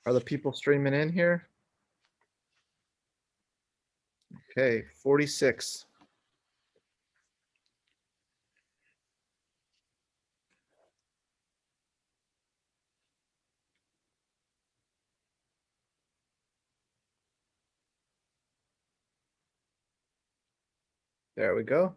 Are the people streaming in here? Okay, 46. There we go.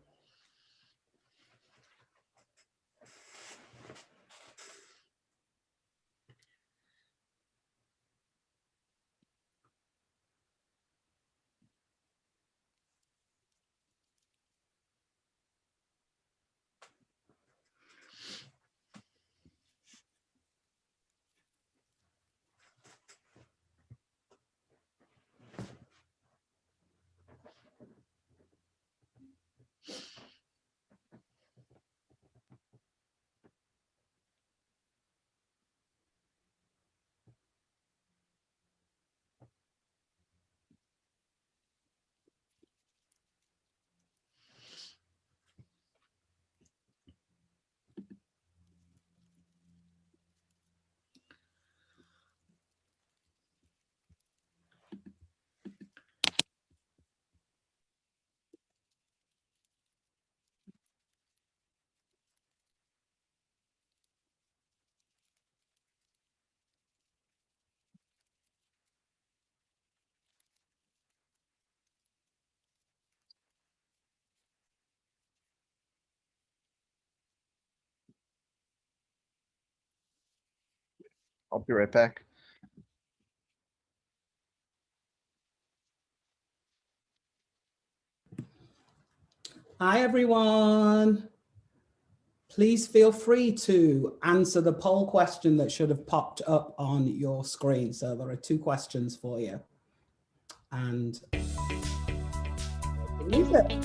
I'll be right back. Hi, everyone. Please feel free to answer the poll question that should have popped up on your screen. So there are 2 questions for you. And music.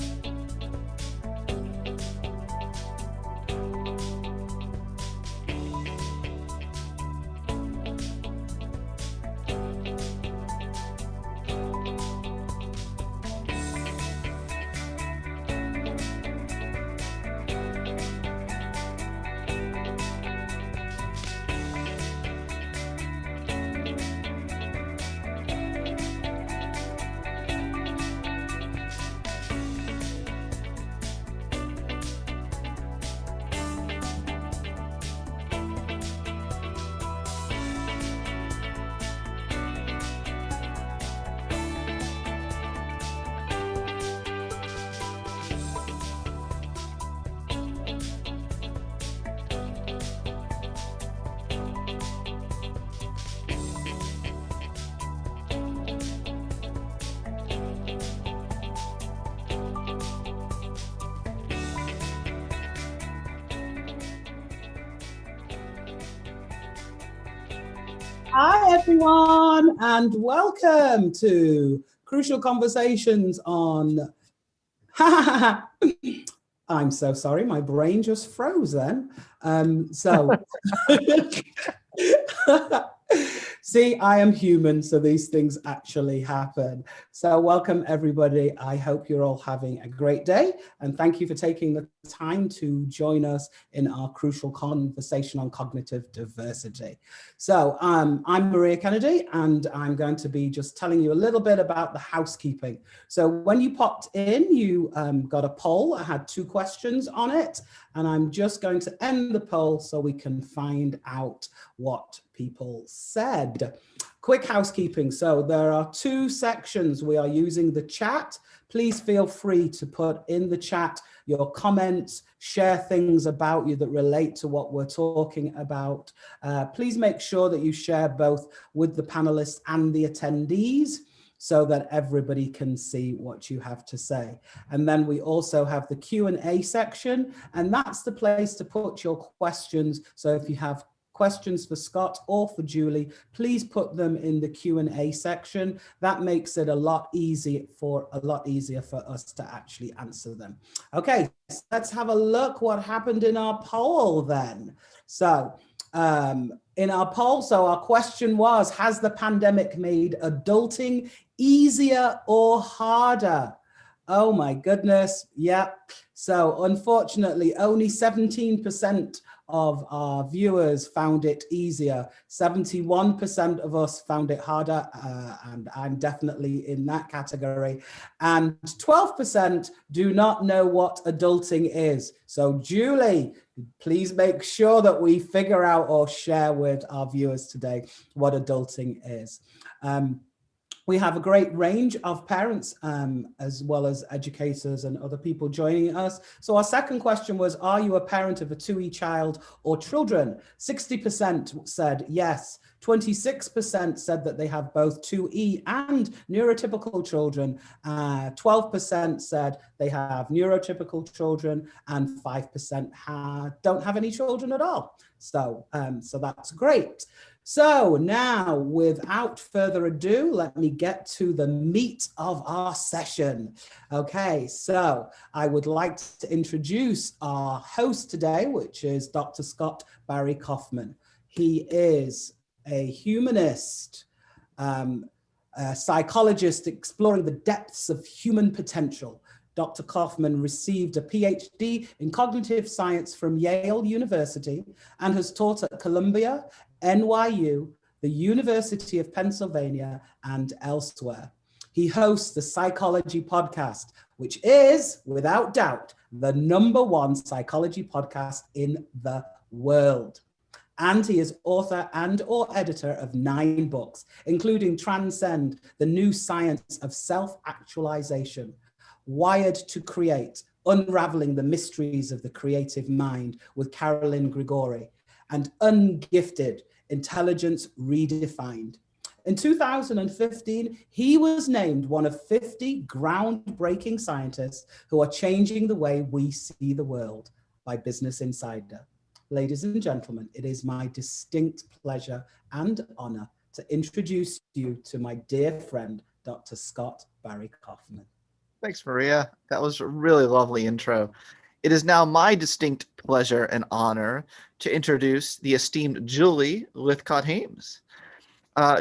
Hi, everyone, and welcome to Crucial Conversations on... I'm so sorry, my brain just froze then. See, I am human, so these things actually happen. So welcome, everybody. I hope you're all having a great day, and thank you for taking the time to join us in our crucial conversation on cognitive diversity. So I'm Maria Kennedy, and I'm going to be just telling you a little bit about the housekeeping. So when you popped in, you got a poll. I had 2 questions on it, and I'm just going to end the poll so we can find out what people said. Quick housekeeping. So there are 2 sections. We are using the chat. Please feel free to put in the chat your comments, share things about you that relate to what we're talking about. Please make sure that you share both with the panelists and the attendees so that everybody can see what you have to say. And then we also have the Q&A section, and that's the place to put your questions. So if you have questions for Scott or for Julie, please put them in the Q&A section. That makes it a lot easier for us to actually answer them. Okay, so let's have a look what happened in our poll then. So in our poll, so our question was, has the pandemic made adulting easier or harder? Oh my goodness, yeah. So unfortunately, only 17% of our viewers found it easier. 71% of us found it harder, and I'm definitely in that category. And 12% do not know what adulting is. So Julie, please make sure that we figure out or share with our viewers today what adulting is. We have a great range of parents as well as educators and other people joining us. So our second question was, are you a parent of a 2E child or children? 60% said yes. 26% said that they have both 2E and neurotypical children. 12% said they have neurotypical children, and 5% don't have any children at all. So that's great. So now, without further ado, let me get to the meat of our session. Okay, so I would like to introduce our host today, which is Dr. Scott Barry Kaufman. He is a humanist, a psychologist exploring the depths of human potential. Dr. Kaufman received a PhD in cognitive science from Yale University and has taught at Columbia, NYU, the University of Pennsylvania, and elsewhere. He hosts the Psychology Podcast, which is, without doubt, the #1 psychology podcast in the world. And he is author and/or editor of 9 books, including Transcend, the New Science of Self-Actualization, Wired to Create, Unraveling the Mysteries of the Creative Mind with Carolyn Grigori, and Ungifted, Intelligence Redefined. In 2015, he was named one of 50 groundbreaking scientists who are changing the way we see the world by Business Insider. Ladies and gentlemen, it is my distinct pleasure and honor to introduce you to my dear friend, Dr. Scott Barry Kaufman. Thanks, Maria. That was a really lovely intro. It is now my distinct pleasure and honor to introduce the esteemed Julie Lythcott-Haims.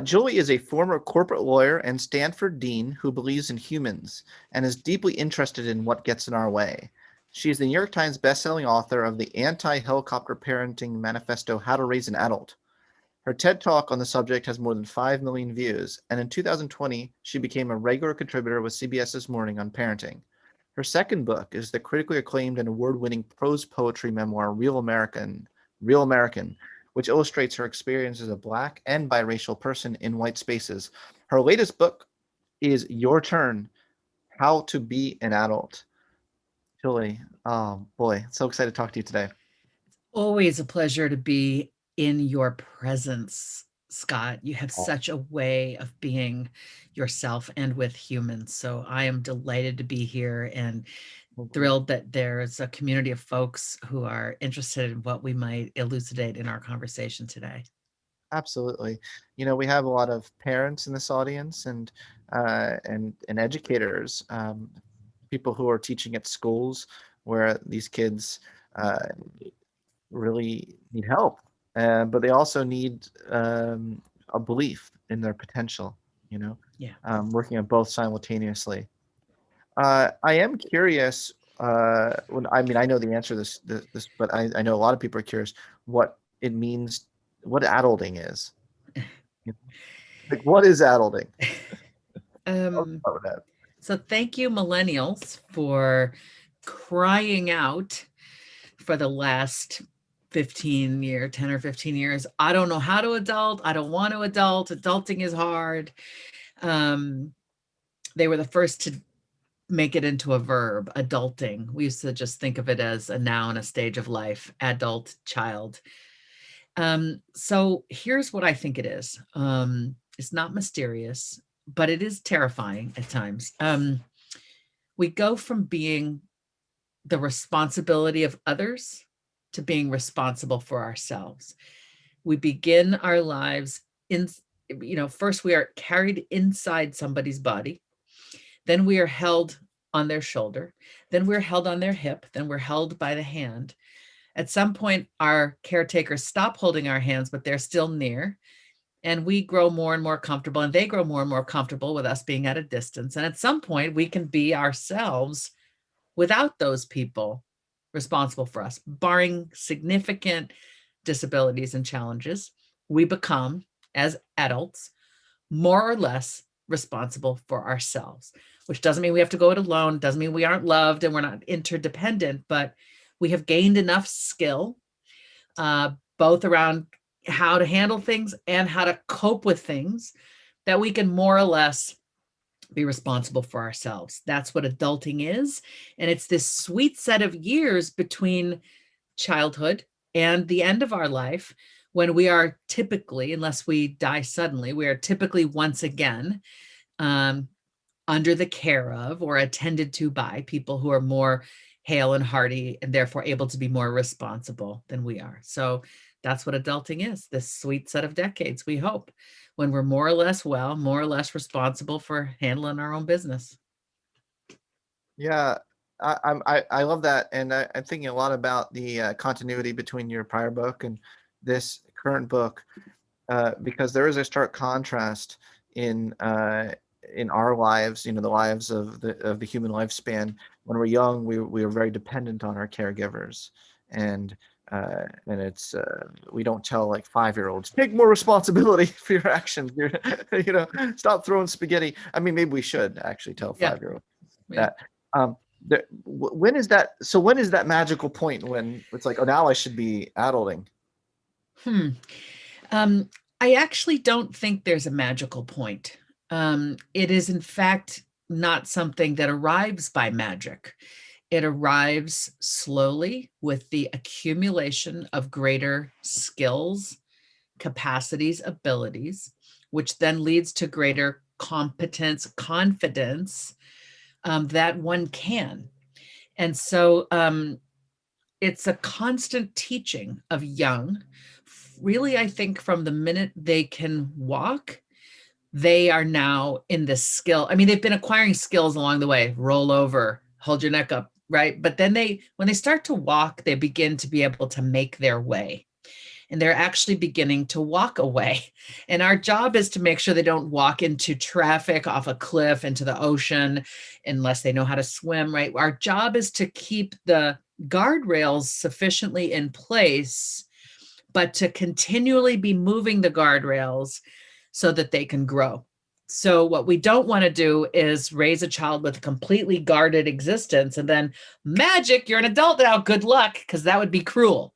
Julie is a former corporate lawyer and Stanford dean who believes in humans and is deeply interested in what gets in our way. She is the New York Times bestselling author of the anti-helicopter parenting manifesto, How to Raise an Adult. Her TED Talk on the subject has more than 5 million views, and in 2020, she became a regular contributor with CBS This Morning on parenting. Her second book is the critically acclaimed and award-winning prose poetry memoir, Real American, which illustrates her experience as a Black and biracial person in white spaces. Her latest book is Your Turn, How to Be an Adult. Julie, oh boy, so excited to talk to you today. Always a pleasure to be in your presence, Scott. You have such a way of being yourself and with humans. So I am delighted to be here and thrilled that there's a community of folks who are interested in what we might elucidate in our conversation today. Absolutely. You know, we have a lot of parents in this audience and educators, people who are teaching at schools where these kids really need help, but they also need a belief in their potential, you know, working on both simultaneously. I am curious, I know the answer to this, but I know a lot of people are curious what it means, what adulting is. Like, what is adulting? So thank you, millennials, for crying out for the last 10 or 15 years. I don't know how to adult. I don't want to adult. Adulting is hard. They were the first to make it into a verb, adulting. We used to just think of it as a noun, a stage of life, adult, child. So here's what I think it is. It's not mysterious, but it is terrifying at times. We go from being the responsibility of others to being responsible for ourselves. We begin our lives first we are carried inside somebody's body. Then we are held on their shoulder. Then we're held on their hip. Then we're held by the hand. At some point, our caretakers stop holding our hands, but they're still near. And we grow more and more comfortable, and they grow more and more comfortable with us being at a distance. And at some point, we can be ourselves without those people responsible for us. Barring significant disabilities and challenges, we become, as adults, more or less responsible for ourselves, which doesn't mean we have to go it alone, doesn't mean we aren't loved and we're not interdependent, but we have gained enough skill, both around how to handle things and how to cope with things, that we can more or less be responsible for ourselves. That's what adulting is. And it's this sweet set of years between childhood and the end of our life, when we are typically, unless we die suddenly, we are typically once again under the care of or attended to by people who are more hale and hearty and therefore able to be more responsible than we are. So that's what adulting is, this sweet set of decades, we hope, when we're more or less well, more or less responsible for handling our own business. Yeah, I love that, and I'm thinking a lot about the continuity between your prior book and this current book, because there is a stark contrast in our lives, the lives of the human lifespan. When we're young, we are very dependent on our caregivers, and it's we don't tell like 5-year-olds, take more responsibility for your actions. Stop throwing spaghetti. I mean, maybe we should actually tell 5-year-olds that. When is that? So when is that magical point when it's like, oh, now I should be adulting? I actually don't think there's a magical point. It is, in fact, not something that arrives by magic. It arrives slowly with the accumulation of greater skills, capacities, abilities, which then leads to greater competence, confidence that one can. And so it's a constant teaching of young. Really, I think from the minute they can walk, they are now in this skill. I mean, they've been acquiring skills along the way, roll over, hold your neck up, right? But then when they start to walk, they begin to be able to make their way. And they're actually beginning to walk away. And our job is to make sure they don't walk into traffic, off a cliff, into the ocean, unless they know how to swim, right? Our job is to keep the guardrails sufficiently in place, but to continually be moving the guardrails so that they can grow. So what we don't want to do is raise a child with a completely guarded existence and then magic, you're an adult now, good luck, because that would be cruel.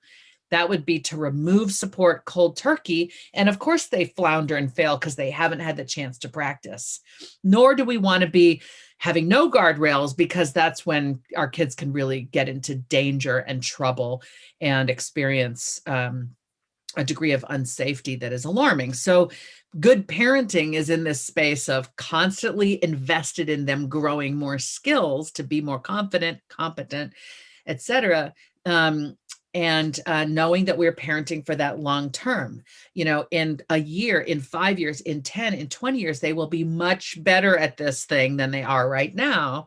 That would be to remove support cold turkey. And of course they flounder and fail because they haven't had the chance to practice. Nor do we want to be having no guardrails, because that's when our kids can really get into danger and trouble and experience a degree of unsafety that is alarming. So good parenting is in this space of constantly invested in them growing more skills to be more confident, competent, etc. And knowing that we're parenting for that long term. In a year, in 5 years, in 10, in 20 years, they will be much better at this thing than they are right now.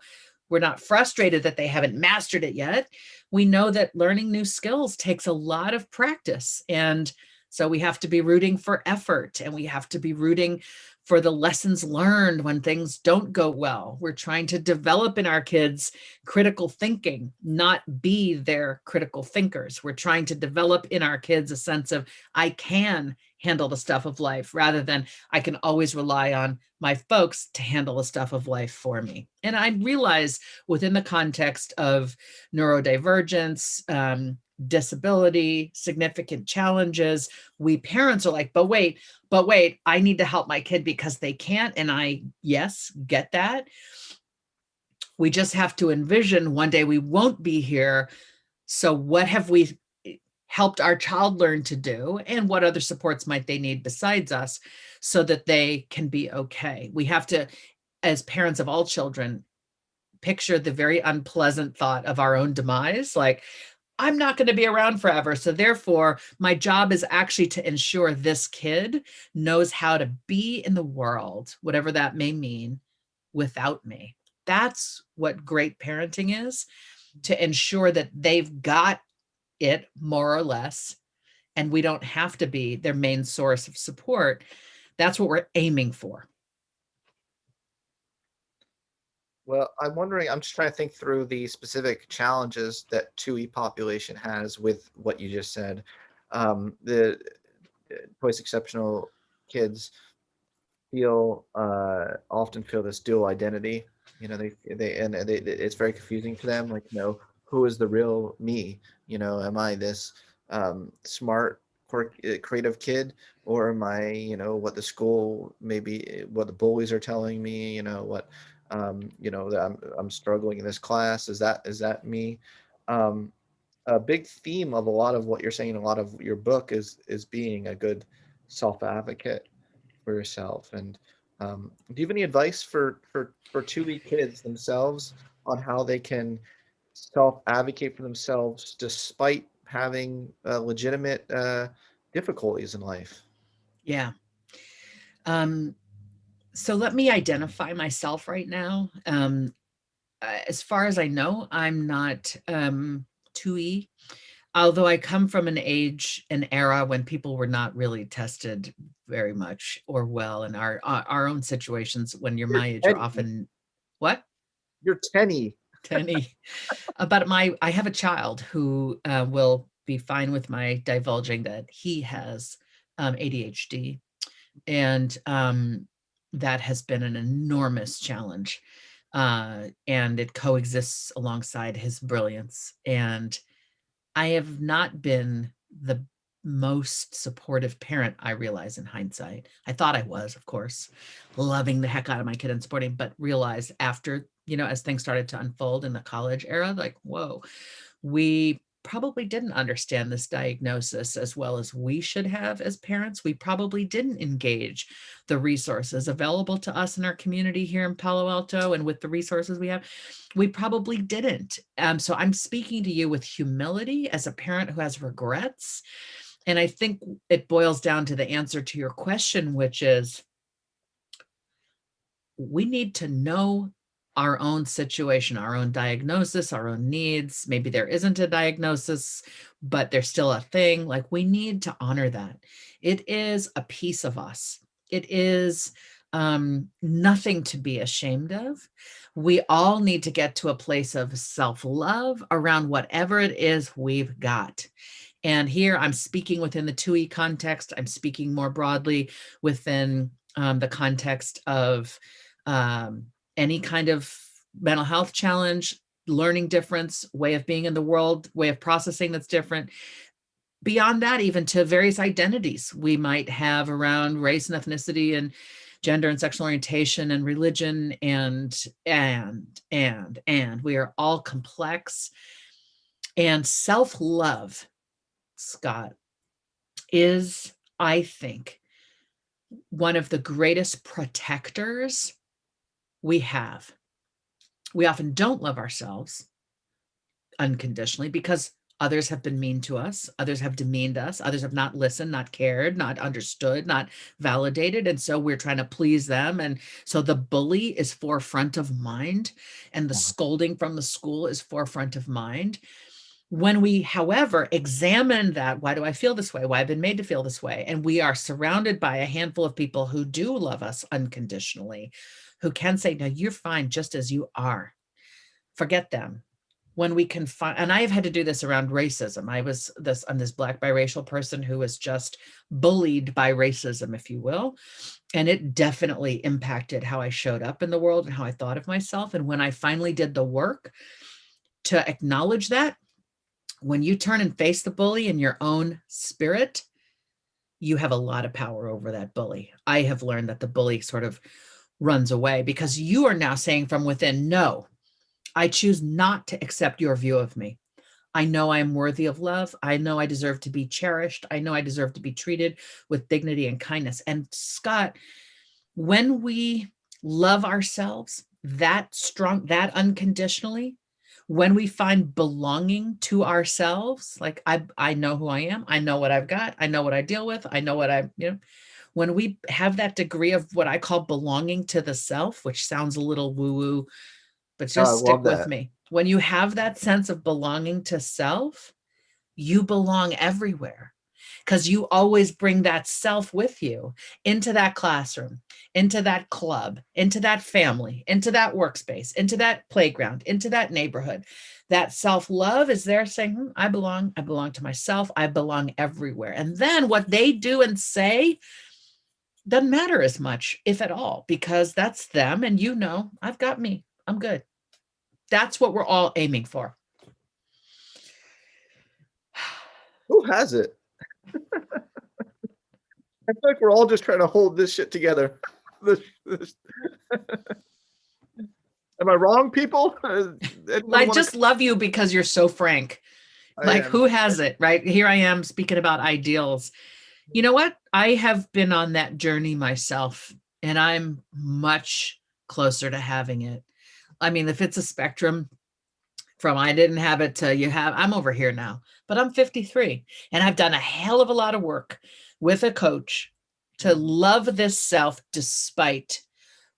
We're not frustrated that they haven't mastered it yet. We know that learning new skills takes a lot of practice. And so we have to be rooting for effort, and we have to be rooting for the lessons learned when things don't go well. We're trying to develop in our kids critical thinking, not be their critical thinkers. We're trying to develop in our kids a sense of, I can handle the stuff of life, rather than I can always rely on my folks to handle the stuff of life for me. And I realize within the context of neurodivergence, disability, significant challenges, we parents are like, but wait, I need to help my kid because they can't. And I, yes, get that. We just have to envision one day we won't be here. So what have we helped our child learn to do, and what other supports might they need besides us so that they can be okay? We have to, as parents of all children, picture the very unpleasant thought of our own demise. Like, I'm not going to be around forever. So therefore, my job is actually to ensure this kid knows how to be in the world, whatever that may mean, without me. That's what great parenting is, to ensure that they've got it more or less, and we don't have to be their main source of support. That's what we're aiming for. Well, I'm just trying to think through the specific challenges that 2E population has with what you just said. The twice exceptional kids often feel this dual identity. It's very confusing to them. Like, who is the real me? Am I this smart, creative kid, or am I, what the school, maybe what the bullies are telling me? That I'm struggling in this class. Is that me? Um, a big theme of a lot of what you're saying, a lot of your book is being a good self advocate for yourself. And do you have any advice for 2E kids themselves on how they can self advocate for themselves despite having legitimate difficulties in life? Yeah. So let me identify myself right now. As far as I know, I'm not 2E, although I come from an era when people were not really tested very much or well in our own situations. When you're You're my age, you're 10. often what? You're 10. Tenny. But I have a child who will be fine with my divulging that he has ADHD, and that has been an enormous challenge. And it coexists alongside his brilliance. And I have not been the most supportive parent, I realize in hindsight. I thought I was, of course, loving the heck out of my kid and supporting, but realized after, as things started to unfold in the college era, like, whoa, we probably didn't understand this diagnosis as well as we should have as parents. We probably didn't engage the resources available to us in our community here in Palo Alto, and with the resources we have, we probably didn't. So I'm speaking to you with humility as a parent who has regrets. And I think it boils down to the answer to your question, which is we need to know our own situation, our own diagnosis, our own needs. Maybe there isn't a diagnosis, but there's still a thing. Like, we need to honor that. It is a piece of us. It is nothing to be ashamed of. We all need to get to a place of self-love around whatever it is we've got. And here I'm speaking within the 2E context. I'm speaking more broadly within the context of any kind of mental health challenge, learning difference, way of being in the world, way of processing that's different. Beyond that, even to various identities we might have around race and ethnicity and gender and sexual orientation and religion and we are all complex. And self-love, Scott, is, I think, one of the greatest protectors we have. We often don't love ourselves unconditionally because others have been mean to us, others have demeaned us, others have not listened, not cared, not understood, not validated. And so we're trying to please them. And so the bully is forefront of mind, and the scolding from the school is forefront of mind. When we, however, examine that, why do I feel this way? Why I've been made to feel this way? And we are surrounded by a handful of people who do love us unconditionally, who can say, no, you're fine just as you are. Forget them. When we can find, and I've had to do this around racism. I'm this Black biracial person who was just bullied by racism, if you will. And it definitely impacted how I showed up in the world and how I thought of myself. And when I finally did the work to acknowledge that, when you turn and face the bully in your own spirit, you have a lot of power over that bully. I have learned that the bully sort of runs away because you are now saying from within, no, I choose not to accept your view of me. I know I am worthy of love. I know I deserve to be cherished. I know I deserve to be treated with dignity and kindness. And Scott, when we love ourselves that strong, that unconditionally, when we find belonging to ourselves, like I know who I am, I know what I've got, I know what I deal with, I know what when we have that degree of what I call belonging to the self, which sounds a little woo-woo, but Oh, I just stick love with that. me. When you have that sense of belonging to self, you belong everywhere. because you always bring that self with you into that classroom, into that club, into that family, into that workspace, into that playground, into that neighborhood. That self-love is there saying, I belong to myself, I belong everywhere. And then what they do and say doesn't matter as much, if at all, because that's them. And I've got me, I'm good. That's what we're all aiming for. Who has it? I feel like we're all just trying to hold this shit together. Am I wrong, people? I just love you because you're so frank. Who has it, right? Here I am speaking about ideals. You know what? I have been on that journey myself, and I'm much closer to having it. I mean, if it's a spectrum from I didn't have it to you have, I'm over here now, but I'm 53 and I've done a hell of a lot of work with a coach to love this self despite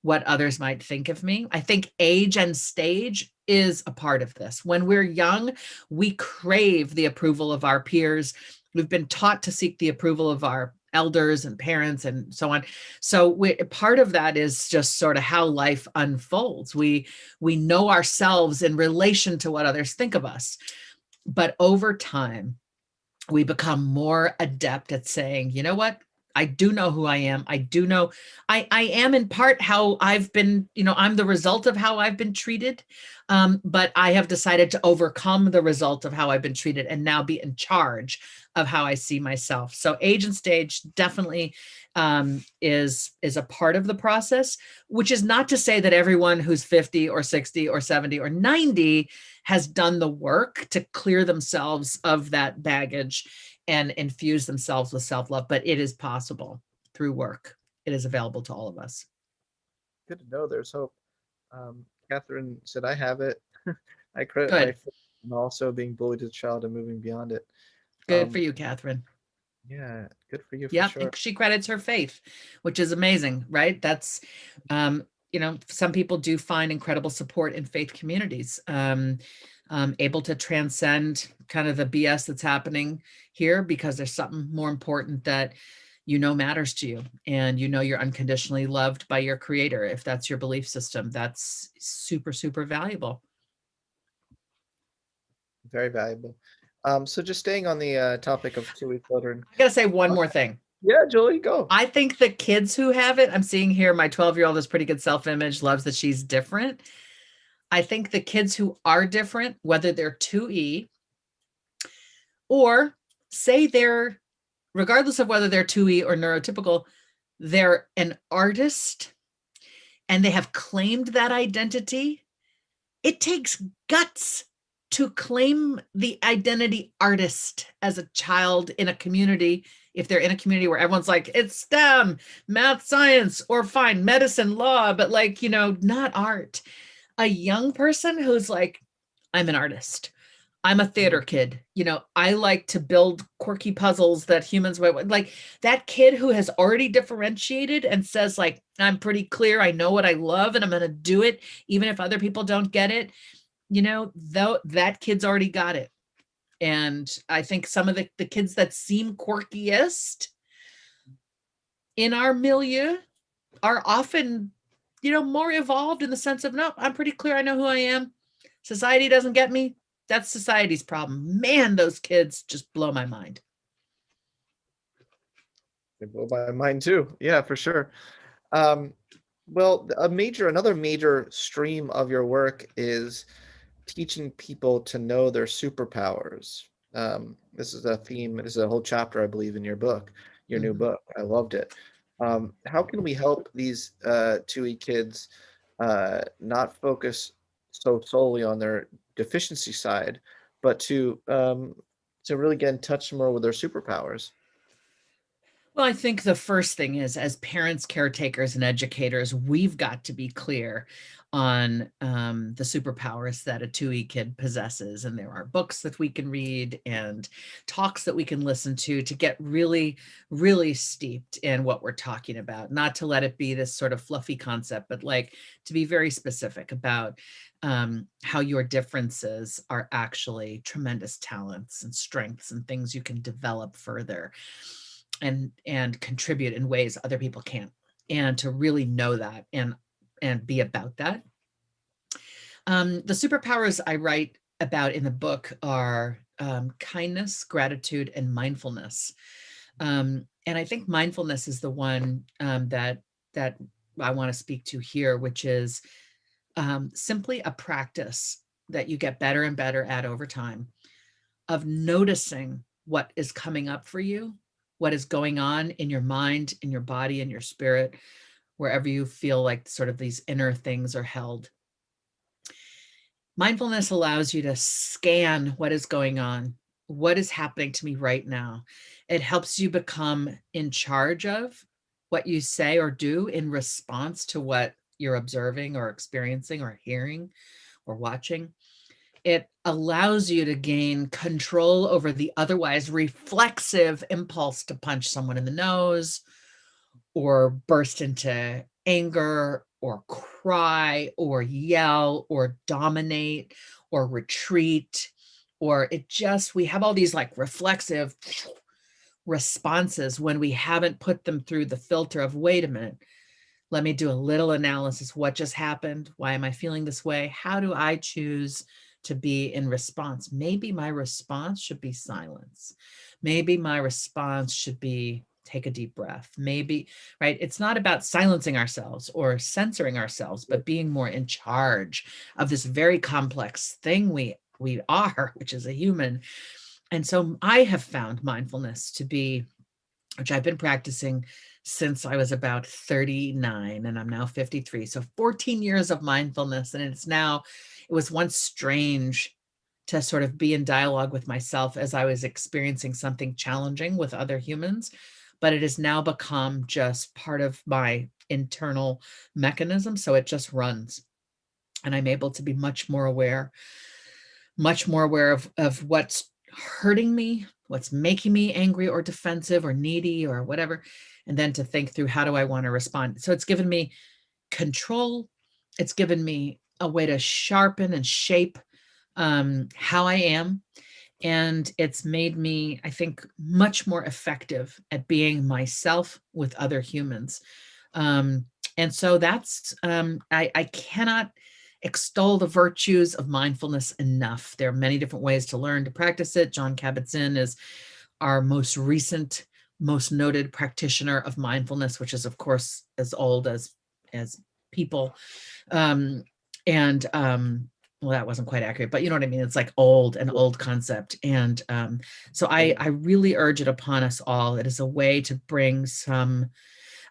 what others might think of me. I think age and stage is a part of this. When we're young, we crave the approval of our peers. We've been taught to seek the approval of our elders and parents and so on. So part of that is just sort of how life unfolds. We know ourselves in relation to what others think of us. But over time, we become more adept at saying, you know what? I do know who I am. I do know I am in part how I've been, I'm the result of how I've been treated. But I have decided to overcome the result of how I've been treated and now be in charge of how I see myself. So age and stage definitely is a part of the process, which is not to say that everyone who's 50 or 60 or 70 or 90 has done the work to clear themselves of that baggage and infuse themselves with self-love, but it is possible through work. It is available to all of us. Good to know there's hope. Catherine said, I have it. I credit Good. my faith and also being bullied as a child and moving beyond it. Good for you, Catherine. Yeah, good for you, for Yeah, sure. she credits her faith, which is amazing, right? That's, some people do find incredible support in faith communities, able to transcend kind of the BS that's happening here because there's something more important that matters to you, and you're unconditionally loved by your creator. If that's your belief system, that's super, super valuable. Very valuable. So just staying on the topic of 2-week children. I gotta say one more thing. Yeah, Julie, go. I think the kids who have it, I'm seeing here, my 12-year-old has pretty good self-image, loves that she's different. I think the kids who are different, whether they're 2E or say they're, regardless of whether they're 2E or neurotypical, they're an artist and they have claimed that identity. It takes guts to claim the identity artist as a child in a community. If they're in a community where everyone's like, it's STEM, math, science, or fine, medicine, law, but not art. A young person who's like, I'm an artist. I'm a theater kid. I like to build quirky puzzles that humans might like. That kid who has already differentiated and says like, I'm pretty clear. I know what I love and I'm going to do it. Even if other people don't get it, though that kid's already got it. And I think some of the kids that seem quirkiest in our milieu are often, more evolved in the sense of, no, I'm pretty clear. I know who I am. Society doesn't get me. That's society's problem. Man, those kids just blow my mind. They blow my mind too. Yeah, for sure. Well, another major stream of your work is teaching people to know their superpowers. This is a theme. This is a whole chapter, I believe, in your book, your new book. I loved it. How can we help these 2E kids not focus so solely on their deficiency side, but to really get in touch more with their superpowers? Well, I think the first thing is, as parents, caretakers, and educators, we've got to be clear on the superpowers that a 2E kid possesses. And there are books that we can read and talks that we can listen to get really, really steeped in what we're talking about. Not to let it be this sort of fluffy concept, but like to be very specific about how your differences are actually tremendous talents and strengths and things you can develop further and contribute in ways other people can't, and to really know that and be about that. The superpowers I write about in the book are kindness, gratitude, and mindfulness. And I think mindfulness is the one that I want to speak to here, which is simply a practice that you get better and better at over time of noticing what is coming up for you, what is going on in your mind, in your body, in your spirit, wherever you feel like sort of these inner things are held. Mindfulness allows you to scan what is going on, what is happening to me right now. It helps you become in charge of what you say or do in response to what you're observing or experiencing or hearing or watching. It allows you to gain control over the otherwise reflexive impulse to punch someone in the nose or burst into anger or cry or yell or dominate or retreat. Or we have all these like reflexive responses when we haven't put them through the filter of, wait a minute, let me do a little analysis. What just happened? Why am I feeling this way? How do I choose to be in response? Maybe my response should be silence. Maybe my response should be take a deep breath. Maybe, right? It's not about silencing ourselves or censoring ourselves, but being more in charge of this very complex thing we are, which is a human. And so I have found mindfulness to be, which I've been practicing since I was about 39 and I'm now 53. So 14 years of mindfulness. And it was once strange to sort of be in dialogue with myself as I was experiencing something challenging with other humans, but it has now become just part of my internal mechanism. So it just runs, and I'm able to be much more aware of what's hurting me, what's making me angry or defensive or needy or whatever, and then to think through, how do I want to respond? So it's given me control. It's given me a way to sharpen and shape how I am. And it's made me, I think, much more effective at being myself with other humans. And so that's, I cannot extol the virtues of mindfulness enough. There are many different ways to learn to practice it. Jon Kabat-Zinn is our most recent, most noted practitioner of mindfulness, which is, of course, as old as people. Well, that wasn't quite accurate, but you know what I mean? It's like an old concept. And so I really urge it upon us all. It is a way to bring some,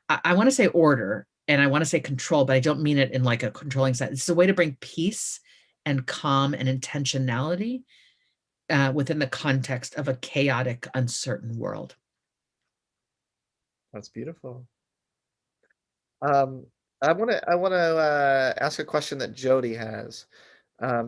I want to say order, and I want to say control, but I don't mean it in like a controlling sense. It's a way to bring peace and calm and intentionality within the context of a chaotic, uncertain world. That's beautiful. I want to ask a question that Jody has.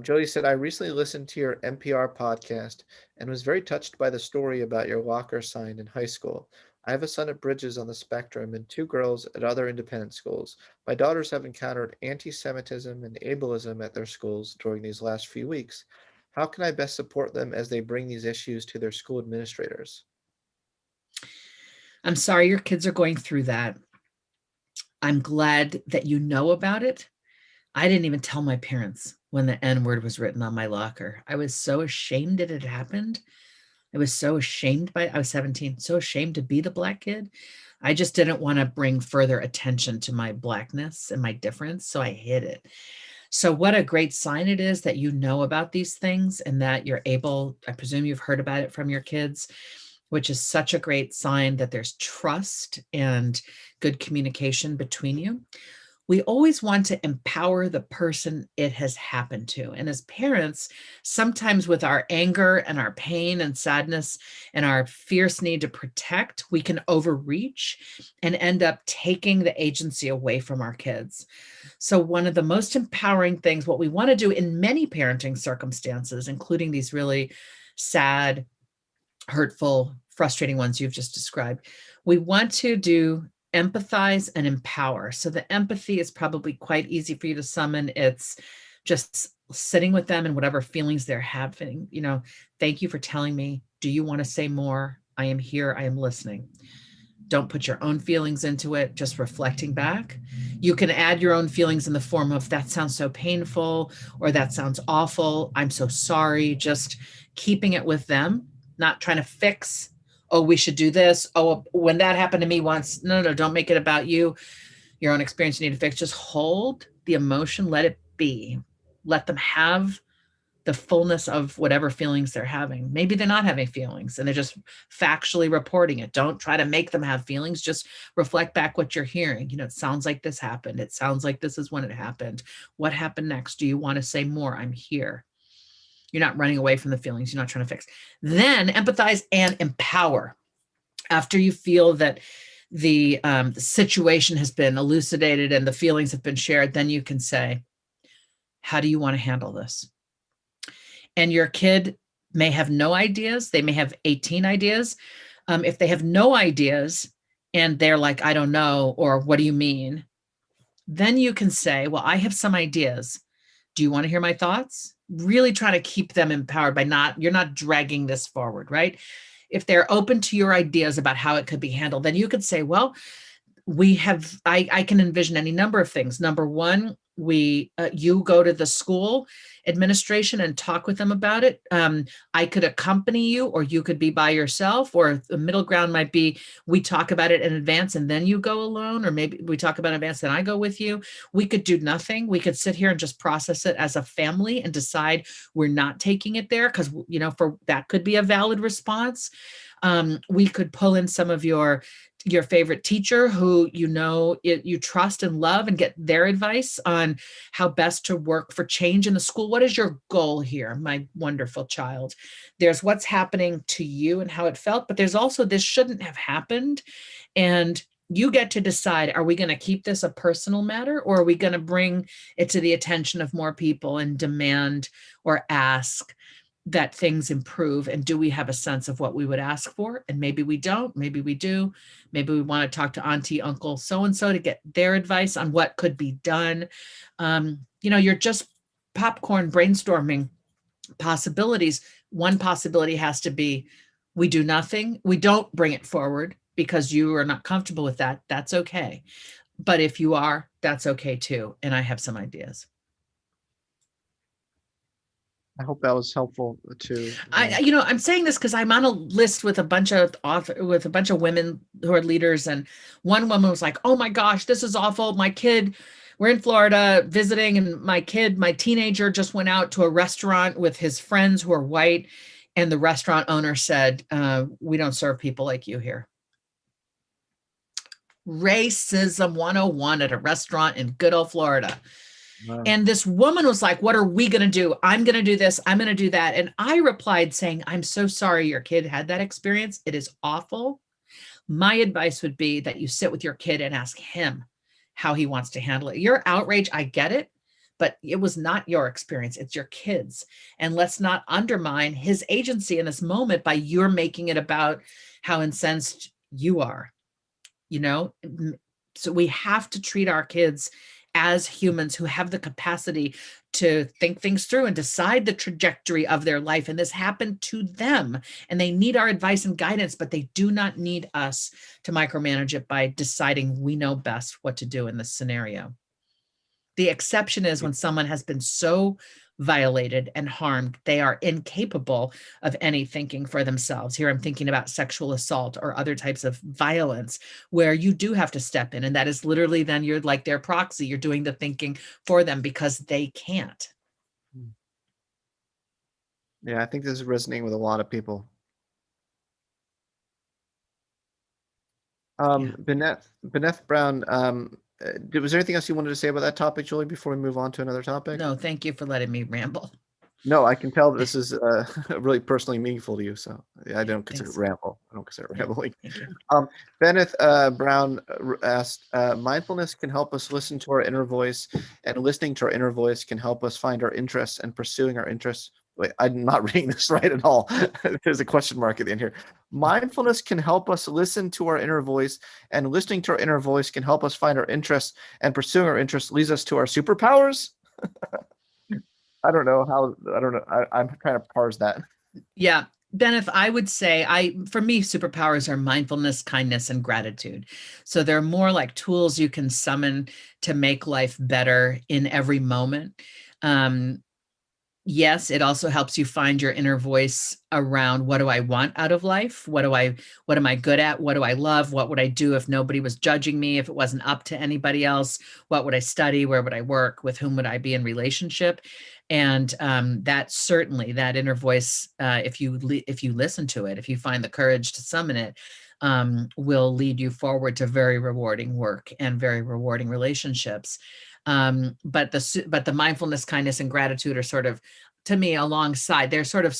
Jody said, I recently listened to your NPR podcast and was very touched by the story about your locker sign in high school. I have a son at Bridges on the spectrum and two girls at other independent schools. My daughters have encountered anti-Semitism and ableism at their schools during these last few weeks. How can I best support them as they bring these issues to their school administrators? I'm sorry your kids are going through that. I'm glad that you know about it. I didn't even tell my parents when the N word was written on my locker. I was so ashamed that it happened. I was so ashamed I was 17, so ashamed to be the Black kid. I just didn't want to bring further attention to my Blackness and my difference, so I hid it. So what a great sign it is that you know about these things and that you're able, I presume you've heard about it from your kids, which is such a great sign that there's trust and good communication between you. We always want to empower the person it has happened to. And as parents, sometimes with our anger and our pain and sadness and our fierce need to protect, we can overreach and end up taking the agency away from our kids. So one of the most empowering things, what we want to do in many parenting circumstances, including these really sad, hurtful, frustrating ones you've just described, we want to do empathize and empower. So the empathy is probably quite easy for you to summon. It's just sitting with them and whatever feelings they're having. Thank you for telling me. Do you want to say more? I am here. I am listening. Don't put your own feelings into it, just reflecting back. You can add your own feelings in the form of, that sounds so painful, or that sounds awful. I'm so sorry. Just keeping it with them, not trying to fix, oh, we should do this. Oh, when that happened to me once. No, don't make it about you. Your own experience you need to fix. Just hold the emotion, let it be. Let them have the fullness of whatever feelings they're having. Maybe they're not having feelings and they're just factually reporting it. Don't try to make them have feelings. Just reflect back what you're hearing. It sounds like this happened. It sounds like this is when it happened. What happened next? Do you want to say more? I'm here. You're not running away from the feelings. You're not trying to fix. Then empathize and empower. After you feel that the situation has been elucidated and the feelings have been shared, then you can say, how do you want to handle this? And your kid may have no ideas. They may have 18 ideas. If they have no ideas and they're like, I don't know, or what do you mean? Then you can say, well, I have some ideas. Do you want to hear my thoughts? Really try to keep them empowered by you're not dragging this forward, right? If they're open to your ideas about how it could be handled, then you could say, well, I can envision any number of things. Number one, you go to the school administration and talk with them about it. I could accompany you, or you could be by yourself, or the middle ground might be we talk about it in advance and then you go alone, or maybe we talk about it in advance and I go with you. We could do nothing. We could sit here and just process it as a family and decide we're not taking it there because, for that could be a valid response. We could pull in some of your favorite teacher who you trust and love and get their advice on how best to work for change in the school. What is your goal here, my wonderful child? There's what's happening to you and how it felt, but there's also this shouldn't have happened. And you get to decide, are we going to keep this a personal matter, or are we going to bring it to the attention of more people and demand or ask that things improve? And do we have a sense of what we would ask for? And maybe we don't, maybe we do. Maybe we want to talk to auntie, uncle, so-and-so to get their advice on what could be done. You're just popcorn brainstorming possibilities. One possibility has to be, we do nothing. We don't bring it forward because you are not comfortable with that. That's okay. But if you are, that's okay too. And I have some ideas. I hope that was helpful too. I'm saying this because I'm on a list with a bunch of women who are leaders, and one woman was like, "Oh my gosh, this is awful. My kid, we're in Florida visiting, and my teenager just went out to a restaurant with his friends who are white, and the restaurant owner said, we don't serve people like you here." Racism 101 at a restaurant in good old Florida. Wow. And this woman was like, what are we going to do? I'm going to do this. I'm going to do that. And I replied saying, I'm so sorry your kid had that experience. It is awful. My advice would be that you sit with your kid and ask him how he wants to handle it. Your outrage, I get it, but it was not your experience. It's your kid's. And let's not undermine his agency in this moment by you're making it about how incensed you are, So we have to treat our kids as humans who have the capacity to think things through and decide the trajectory of their life. And this happened to them, and they need our advice and guidance, but they do not need us to micromanage it by deciding we know best what to do in this scenario. The exception is when someone has been so violated and harmed, they are incapable of any thinking for themselves. Here I'm thinking about sexual assault or other types of violence where you do have to step in. And that is literally then you're like their proxy. You're doing the thinking for them because they can't. Yeah, I think this is resonating with a lot of people. Benneth Brown, Was there anything else you wanted to say about that topic, Julie, before we move on to another topic? No, thank you for letting me ramble. No, I can tell that this is really personally meaningful to you. So I don't consider it Thanks. ramble. I don't consider it rambling. Thank you. Benneth Brown asked, mindfulness can help us listen to our inner voice, and listening to our inner voice can help us find our interests and pursuing our interests. Wait, I'm not reading this right at all. There's a question mark at the end here. Mindfulness can help us listen to our inner voice, and listening to our inner voice can help us find our interests, and pursuing our interests leads us to our superpowers. I don't know how, I don't know. I'm trying to parse that. Yeah. Benneth, I would say for me, superpowers are mindfulness, kindness, and gratitude. So they're more like tools you can summon to make life better in every moment. Yes, it also helps you find your inner voice around what do I want out of life? What am I good at? What do I love? What would I do if nobody was judging me? If it wasn't up to anybody else? What would I study? Where would I work? With whom would I be in relationship? And that certainly, that inner voice, if you listen to it, if you find the courage to summon it, will lead you forward to very rewarding work and very rewarding relationships. But the mindfulness, kindness, and gratitude are sort of, to me, alongside. They're sort of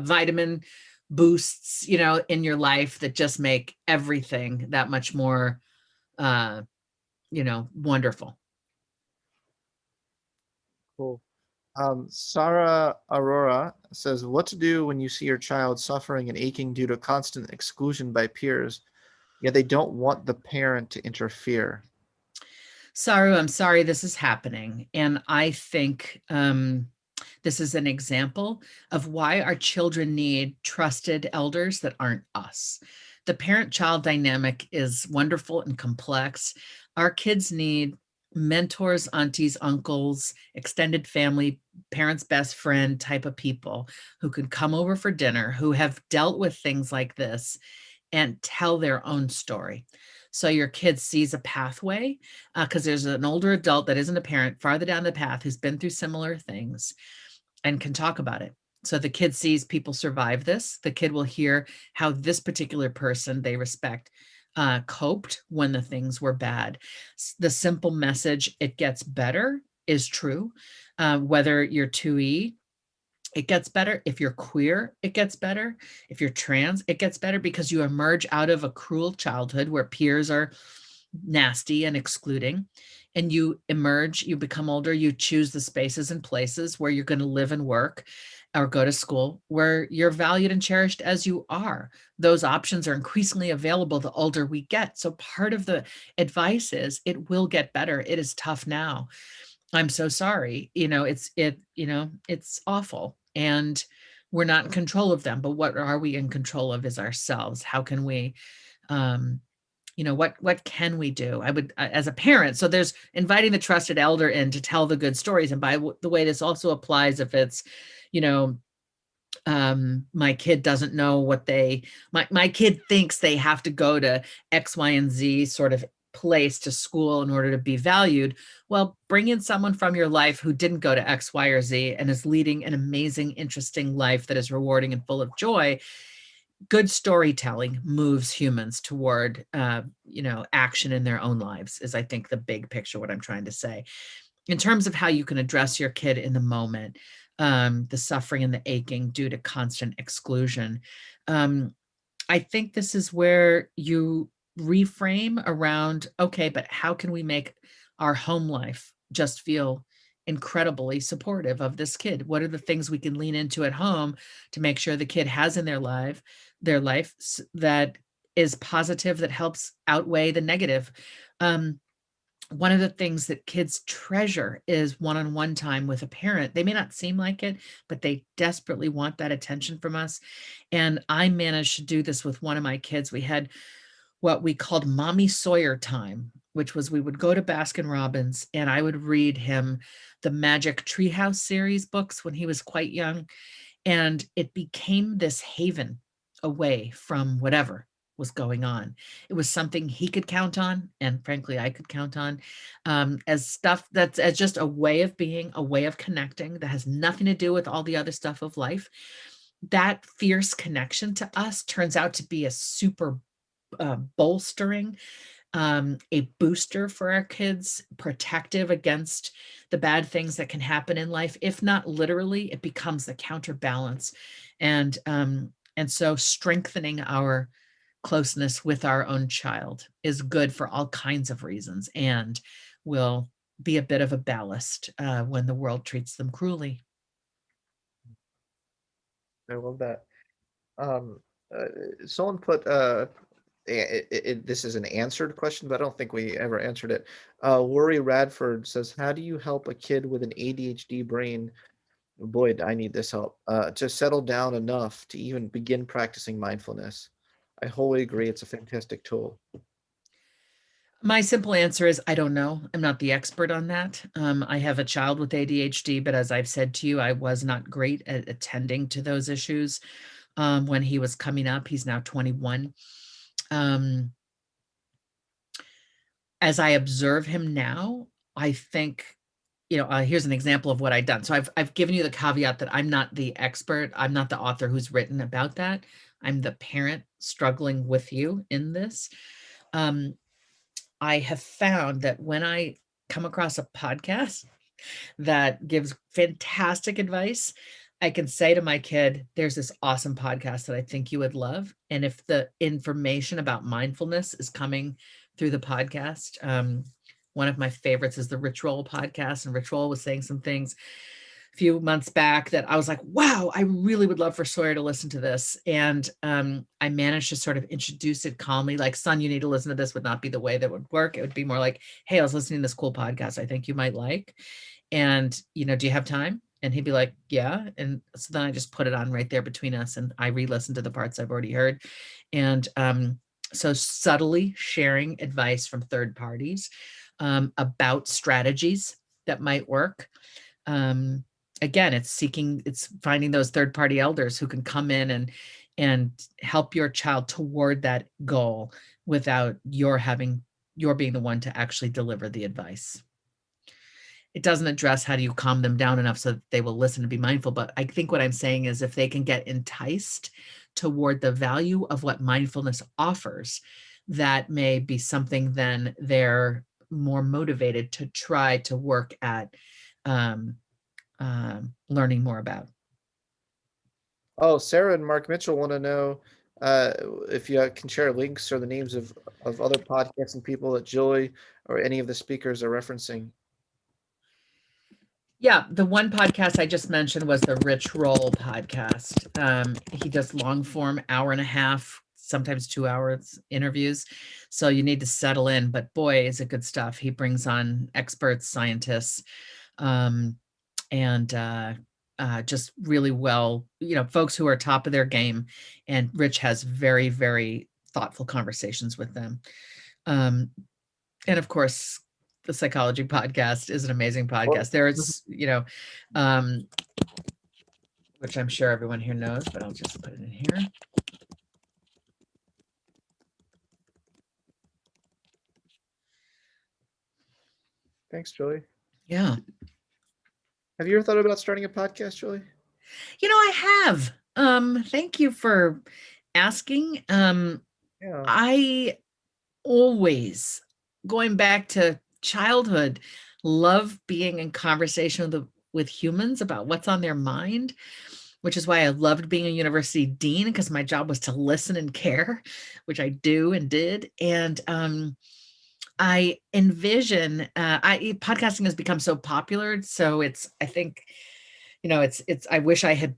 vitamin boosts, in your life that just make everything that much more, wonderful. Cool. Sarah Aurora says, what to do when you see your child suffering and aching due to constant exclusion by peers, yet they don't want the parent to interfere? Saru, I'm sorry this is happening. And I think this is an example of why our children need trusted elders that aren't us. The parent-child dynamic is wonderful and complex. Our kids need mentors, aunties, uncles, extended family, parents' best friend type of people who can come over for dinner, who have dealt with things like this and tell their own story. So your kid sees a pathway because there's an older adult that isn't a parent farther down the path who's been through similar things and can talk about it. So the kid sees people survive this. The kid will hear how this particular person they respect coped when the things were bad. The simple message, it gets better, is true. Whether you're 2E, it gets better. If you're queer, it gets better. If you're trans, it gets better because you emerge out of a cruel childhood where peers are nasty and excluding, and you emerge, you become older, you choose the spaces and places where you're going to live and work or go to school where you're valued and cherished as you are. Those options are increasingly available the older we get. So part of the advice is it will get better. It is tough now. I'm so sorry. It's awful and we're not in control of them, but what are we in control of is ourselves. How can we, what can we do? I would, as a parent, so there's inviting the trusted elder in to tell the good stories. And by the way, this also applies if it's, my kid doesn't know what my kid thinks they have to go to X, Y, and Z sort of place to school in order to be valued. Well, bring in someone from your life who didn't go to X, Y, or Z and is leading an amazing, interesting life that is rewarding and full of joy. Good storytelling moves humans toward, action in their own lives is, I think, the big picture, what I'm trying to say. In terms of how you can address your kid in the moment, the suffering and the aching due to constant exclusion. I think this is where you reframe around, okay, but how can we make our home life just feel incredibly supportive of this kid? What are the things we can lean into at home to make sure the kid has in their life that is positive, that helps outweigh the negative? One of the things that kids treasure is one-on-one time with a parent. They may not seem like it, but they desperately want that attention from us. And I managed to do this with one of my kids. We had what we called Mommy Sawyer time, which was we would go to Baskin Robbins and I would read him the Magic Treehouse series books when he was quite young. And it became this haven away from whatever was going on. It was something he could count on, and frankly, I could count on, as stuff that's as just a way of being, a way of connecting that has nothing to do with all the other stuff of life. That fierce connection to us turns out to be a super bolstering a booster for our kids, protective against the bad things that can happen in life. If not literally, it becomes the counterbalance. And so strengthening our closeness with our own child is good for all kinds of reasons and will be a bit of a ballast when the world treats them cruelly. I love that. Um, Someone put this is an answered question, but I don't think we ever answered it. Worry Radford says, "How do you help a kid with an ADHD brain? Boy, I need this help. To settle down enough to even begin practicing mindfulness." I wholly agree. It's a fantastic tool. My simple answer is I don't know. I'm not the expert on that. I have a child with ADHD, but as I've said to you, I was not great at attending to those issues when he was coming up. He's now 21. As I observe him now, I think, here's an example of what I've done. So I've given you the caveat that I'm not the expert. I'm not the author who's written about that. I'm the parent struggling with you in this. I have found that when I come across a podcast that gives fantastic advice, I can say to my kid, there's this awesome podcast that I think you would love. And if the information about mindfulness is coming through the podcast, one of my favorites is the Rich Roll podcast. And Rich Roll was saying some things a few months back that I was like, wow, I really would love for Sawyer to listen to this. And I managed to sort of introduce it calmly, like, son, you need to listen to this would not be the way that would work. It would be more like, hey, I was listening to this cool podcast I think you might like. And, do you have time? And he'd be like, yeah. And so then I just put it on right there between us and I re-listened to the parts I've already heard. And so subtly sharing advice from third parties about strategies that might work. Again, it's finding those third-party elders who can come in and help your child toward that goal without your being the one to actually deliver the advice. It doesn't address how do you calm them down enough so that they will listen and be mindful. But I think what I'm saying is if they can get enticed toward the value of what mindfulness offers, that may be something then they're more motivated to try to work at learning more about. Oh, Sarah and Mark Mitchell want to know if you can share links or the names of other podcasts and people that Julie or any of the speakers are referencing. Yeah, the one podcast I just mentioned was the Rich Roll podcast. He does long form, hour and a half, sometimes 2 hours interviews. So you need to settle in, but boy, is it good stuff. He brings on experts, scientists, and just really well, folks who are top of their game. And Rich has very, very thoughtful conversations with them. And of course, the Psychology Podcast is an amazing podcast. There's, which I'm sure everyone here knows, but I'll just put it in here. Thanks, Julie. Yeah. Have you ever thought about starting a podcast, Julie? I have. Thank you for asking. Yeah. I always, going back to childhood, love being in conversation with humans about what's on their mind, which is why I loved being a university dean, because my job was to listen and care, which I do and did. And I envision podcasting has become so popular. So I think, I wish I had,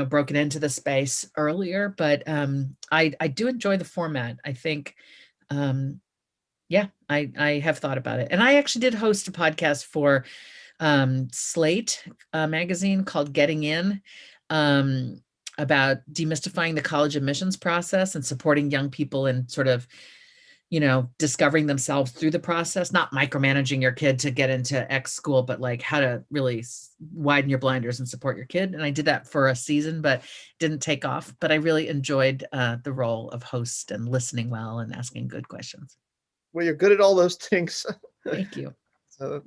broken into the space earlier, but I do enjoy the format. I think, yeah, I have thought about it. And I actually did host a podcast for Slate magazine called Getting In, about demystifying the college admissions process and supporting young people in sort of, discovering themselves through the process, not micromanaging your kid to get into X school, but like how to really widen your blinders and support your kid. And I did that for a season, but didn't take off. But I really enjoyed the role of host and listening well and asking good questions. Well, you're good at all those things. Thank you. So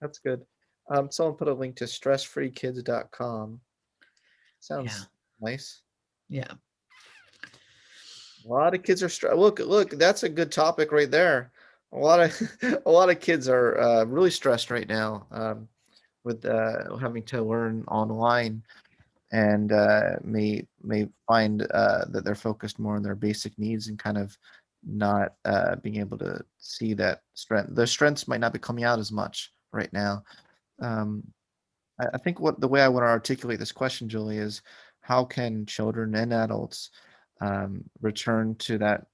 that's good. Someone put a link to stressfreekids.com. Sounds nice. Yeah. A lot of kids are look, that's a good topic right there. A lot of a lot of kids are really stressed right now, with having to learn online, and may find that they're focused more on their basic needs and kind of not being able to see that strength. Their strengths might not be coming out as much right now. Um, I think what the way I want to articulate this question, Julie, is how can children and adults return to that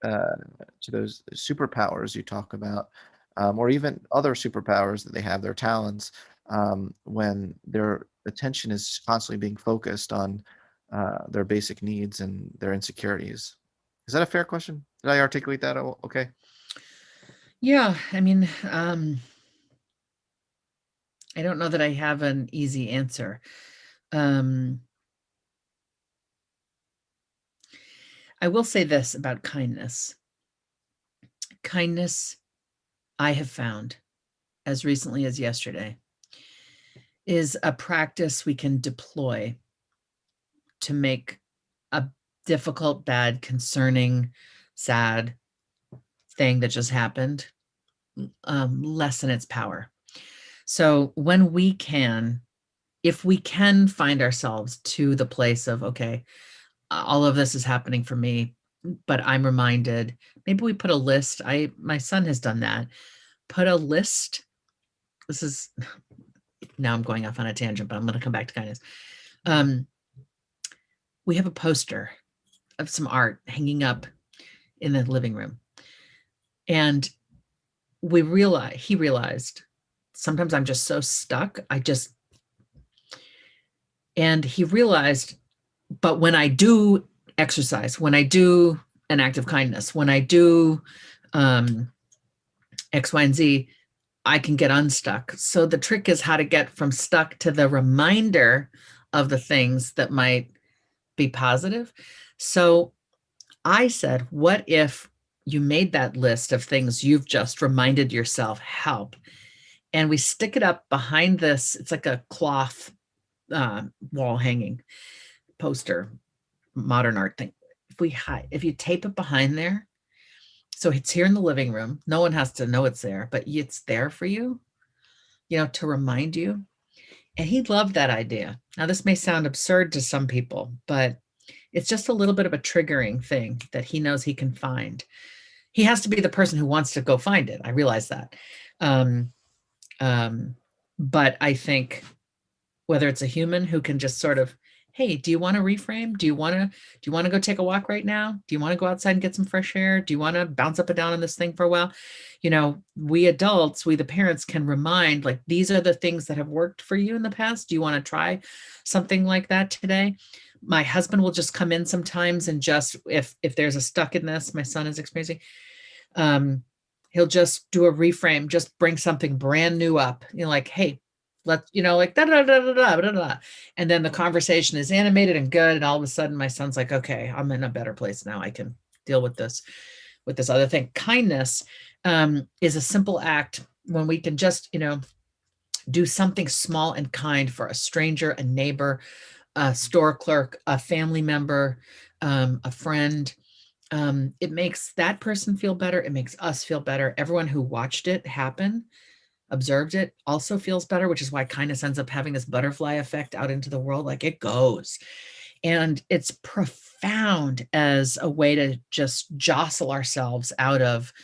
uh, to those superpowers you talk about, or even other superpowers that they have, their talents, when their attention is constantly being focused on their basic needs and their insecurities. Is that a fair question? Did I articulate that okay? Yeah, I mean, I don't know that I have an easy answer. I will say this about kindness. Kindness, I have found as recently as yesterday, is a practice we can deploy to make a difficult, bad, concerning, sad thing that just happened lessen its power. So when we can, if we can find ourselves to the place of, okay, all of this is happening for me, but I'm reminded, maybe we put a list. My son has done that. Put a list. This is, now I'm going off on a tangent, but I'm going to come back to kindness. We have a poster of some art hanging up in the living room. And he realized sometimes I'm just so stuck. And he realized, but when I do exercise, when I do an act of kindness, when I do X, Y, and Z, I can get unstuck. So the trick is how to get from stuck to the reminder of the things that might be positive. So I said, what if you made that list of things you've just reminded yourself help, and we stick it up behind this, it's like a cloth wall hanging poster, modern art thing. If you tape it behind there, so it's here in the living room, no one has to know it's there, but it's there for you, to remind you. And he loved that idea. Now, this may sound absurd to some people, but it's just a little bit of a triggering thing that he knows he can find. He has to be the person who wants to go find it. I realize that. But I think whether it's a human who can just sort of, hey, do you want to reframe? Do you want to go take a walk right now? Do you want to go outside and get some fresh air? Do you want to bounce up and down on this thing for a while? We adults, we the parents can remind, like, these are the things that have worked for you in the past. Do you want to try something like that today? My husband will just come in sometimes and just, if there's a stuckness my son is experiencing, he'll just do a reframe, just bring something brand new up, like, hey, let's, like da, da, da, da, da, da, da. And then the conversation is animated and good. And all of a sudden my son's like, okay, I'm in a better place now. I can deal with this other thing. Kindness is a simple act when we can just, do something small and kind for a stranger, a neighbor, a store clerk, a family member, a friend. It makes that person feel better. It makes us feel better. Everyone who watched it happen, observed it, also feels better, which is why kindness ends up having this butterfly effect out into the world. Like, it goes. And it's profound as a way to just jostle ourselves out of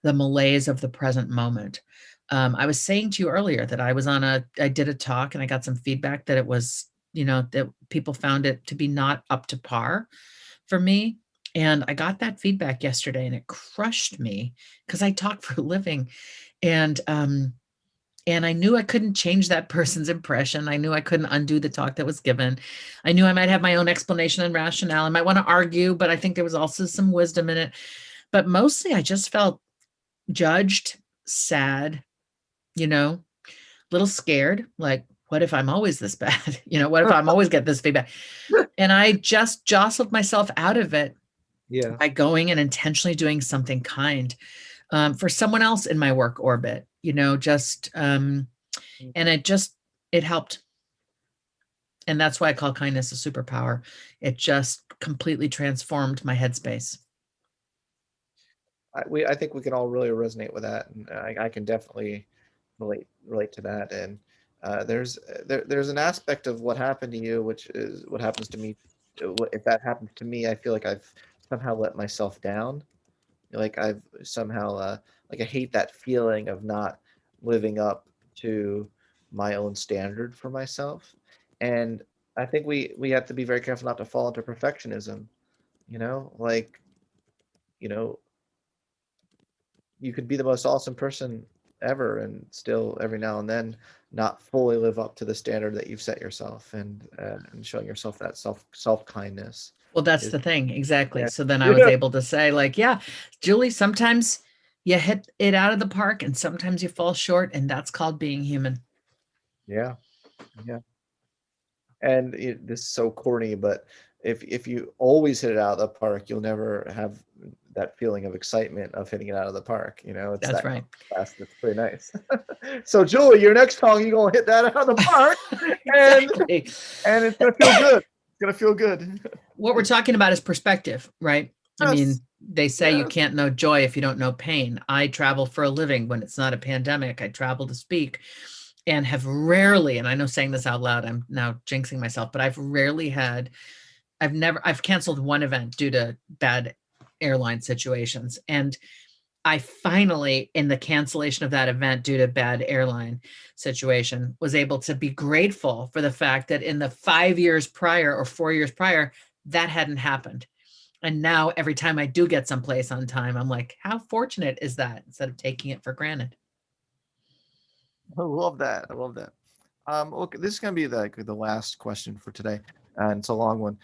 the malaise of the present moment. I was saying to you earlier that I did a talk and I got some feedback that it was, that people found it to be not up to par for me. And I got that feedback yesterday and it crushed me because I talk for a living. And I knew I couldn't change that person's impression. I knew I couldn't undo the talk that was given. I knew I might have my own explanation and rationale. I might want to argue, but I think there was also some wisdom in it. But mostly I just felt judged, sad, a little scared. Like, what if I'm always this bad? What if I'm always get this feedback? And I just jostled myself out of it by going and intentionally doing something kind for someone else in my work orbit, and it helped. And that's why I call kindness a superpower. It just completely transformed my headspace. I think we can all really resonate with that, and I can definitely relate to that. And there's an aspect of what happened to you, which is what happens to me. If that happens to me, I feel like I've somehow let myself down. Like I've somehow like I hate that feeling of not living up to my own standard for myself. And I think we have to be very careful not to fall into perfectionism, like, you know, you could be the most awesome person ever and still every now and then not fully live up to the standard that you've set yourself, and showing yourself that self kindness Well, that's is, the thing. Exactly. yeah. So then I was able to say, like, yeah, Julie, sometimes you hit it out of the park and sometimes you fall short, and that's called being human. Yeah, yeah. And this is so corny, but if you always hit it out of the park, you'll never have that feeling of excitement of hitting it out of the park. It's That's that right. fast. That's pretty nice. So Julie, your next song, you're gonna hit that out of the park, and Exactly. and it's gonna feel good. It's gonna feel good. What we're talking about is perspective, right? I Yes, mean, they say you yes. can't know joy if you don't know pain. I travel for a living when it's not a pandemic. I travel to speak and have rarely, and I know saying this out loud, I'm now jinxing myself, but I've canceled one event due to bad airline situations. And I finally, in the cancellation of that event due to bad airline situation, was able to be grateful for the fact that in the 5 years prior or 4 years prior, that hadn't happened. And now every time I do get someplace on time, I'm like, how fortunate is that, instead of taking it for granted? I love that. I love that. Okay, this is gonna be the last question for today, and it's a long one.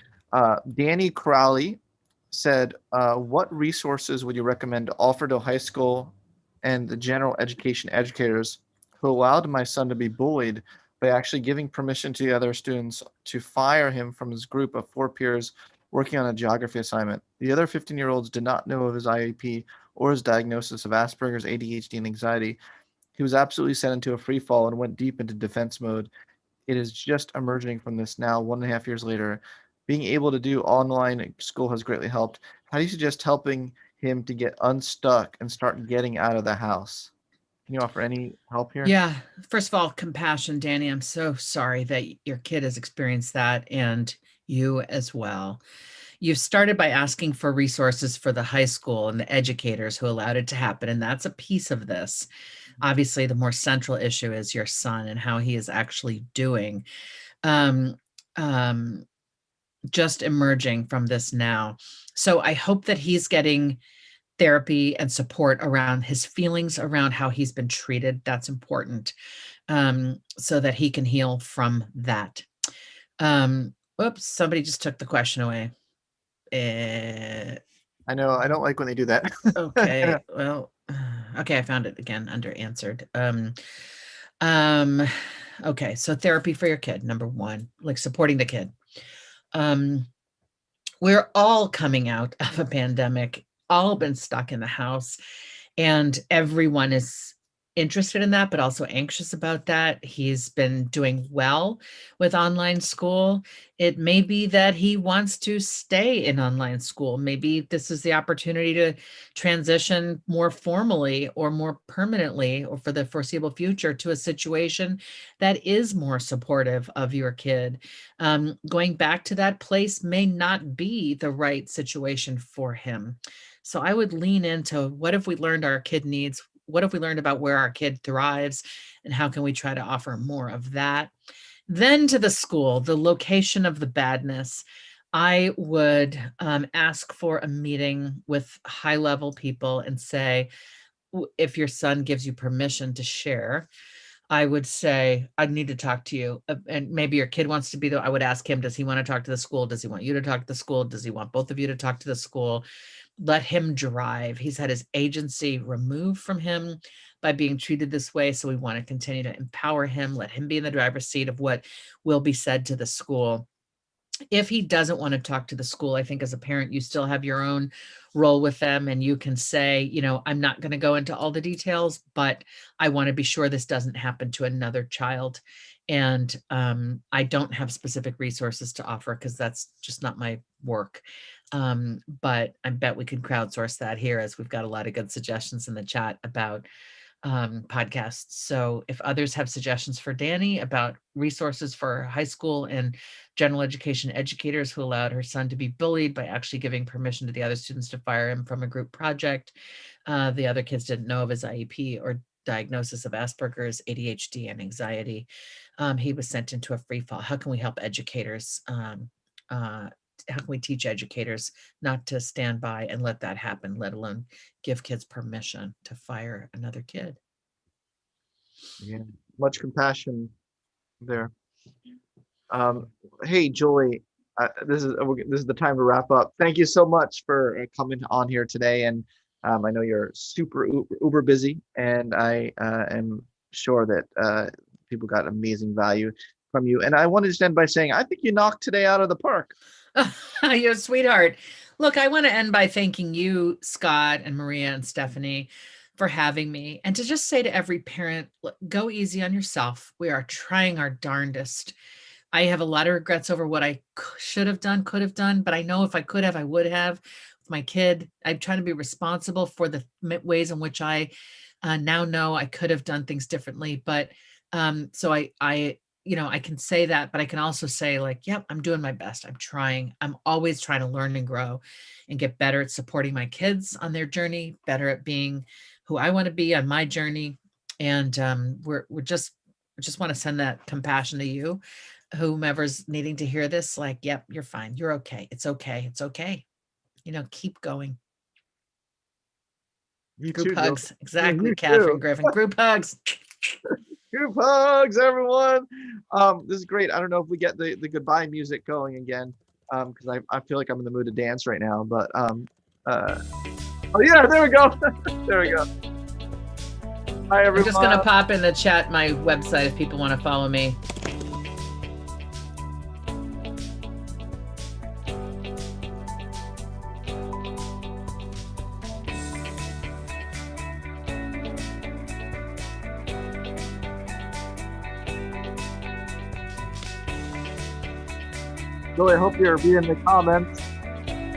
Danny Crowley said, "What resources would you recommend to offer to high school and the general education educators who allowed my son to be bullied by actually giving permission to the other students to fire him from his group of 4 peers working on a geography assignment? The other 15-year-olds did not know of his IEP or his diagnosis of Asperger's, ADHD, and anxiety. He was absolutely sent into a free fall and went deep into defense mode. It is just emerging from this now, 1.5 years later. Being able to do online school has greatly helped. How do you suggest helping him to get unstuck and start getting out of the house? Can you offer any help here?" Yeah. First of all, compassion, Danny. I'm so sorry that your kid has experienced that, and you as well. You started by asking for resources for the high school and the educators who allowed it to happen, and that's a piece of this. Obviously, the more central issue is your son and how he is actually doing. Um, um, just emerging from this now. So I hope that he's getting therapy and support around his feelings, around how he's been treated. That's important, so that he can heal from that. Oops, somebody just took the question away. I know I don't like when they do that. Okay, well, okay, I found it again under answered. Um, okay, so therapy for your kid, number one, like supporting the kid. Um, we're all coming out of a pandemic, all been stuck in the house, and everyone is interested in that, but also anxious about that. He's been doing well with online school. It may be that he wants to stay in online school. Maybe this is the opportunity to transition more formally or more permanently, or for the foreseeable future, to a situation that is more supportive of your kid. Going back to that place may not be the right situation for him. So I would lean into, what have we learned our kid needs? What have we learned about where our kid thrives? And how can we try to offer more of that? Then to the school, the location of the badness. I would ask for a meeting with high level people and say, if your son gives you permission to share, I would say, I need to talk to you. And maybe your kid wants to be there. I would ask him, does he want to talk to the school? Does he want you to talk to the school? Does he want both of you to talk to the school? Let him drive. He's had his agency removed from him by being treated this way. So we want to continue to empower him, let him be in the driver's seat of what will be said to the school. If he doesn't want to talk to the school, I think as a parent, you still have your own role with them, and you can say, I'm not going to go into all the details, but I want to be sure this doesn't happen to another child. And I don't have specific resources to offer because that's just not my work. But I bet we can crowdsource that here, as we've got a lot of good suggestions in the chat about podcasts. So if others have suggestions for Danny about resources for high school and general education educators who allowed her son to be bullied by actually giving permission to the other students to fire him from a group project, the other kids didn't know of his IEP or diagnosis of Asperger's, ADHD, and anxiety. He was sent into a free fall. How can we help educators? How can we teach educators not to stand by and let that happen, let alone give kids permission to fire another kid? Yeah, much compassion there. Hey, Julie, this is the time to wrap up. Thank you so much for coming on here today, and I know you're super uber busy, and I am sure that people got amazing value from you. And I wanted to end by saying, I think you knocked today out of the park. You're a sweetheart. Look, I want to end by thanking you, Scott and Maria and Stephanie, for having me, and to just say to every parent, look, go easy on yourself. We are trying our darndest. I have a lot of regrets over what I should have done, could have done, but I know if I could have, I would have. With my kid, I'm trying to be responsible for the ways in which I now know I could have done things differently. But so I can say that, but I can also say, like, yep, I'm doing my best. I'm trying. I'm always trying to learn and grow and get better at supporting my kids on their journey, better at being who I want to be on my journey. And we just want to send that compassion to you, whomever's needing to hear this. Like, yep, you're fine. You're okay. It's okay. It's okay. Keep going. You Group too, hugs. Jill. Exactly, You Catherine too. Griffin. Group hugs. Group hugs, everyone. This is great. I don't know if we get the goodbye music going again, because I feel like I'm in the mood to dance right now. But oh yeah, there we go. There we go. Hi, everyone. I'm just going to pop in the chat my website if people want to follow me. Julie, I hope you're reading the comments.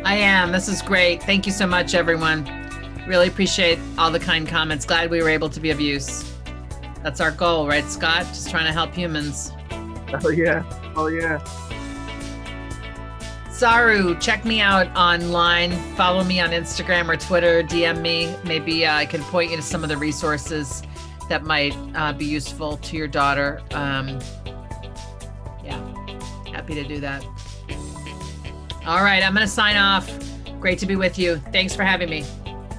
I am. This is great. Thank you so much, everyone. Really appreciate all the kind comments. Glad we were able to be of use. That's our goal, right, Scott? Just trying to help humans. Oh yeah. Oh yeah. Saru, check me out online. Follow me on Instagram or Twitter. DM me. Maybe I can point you to some of the resources that might be useful to your daughter. Yeah, happy to do that. All right, I'm going to sign off. Great to be with you. Thanks for having me.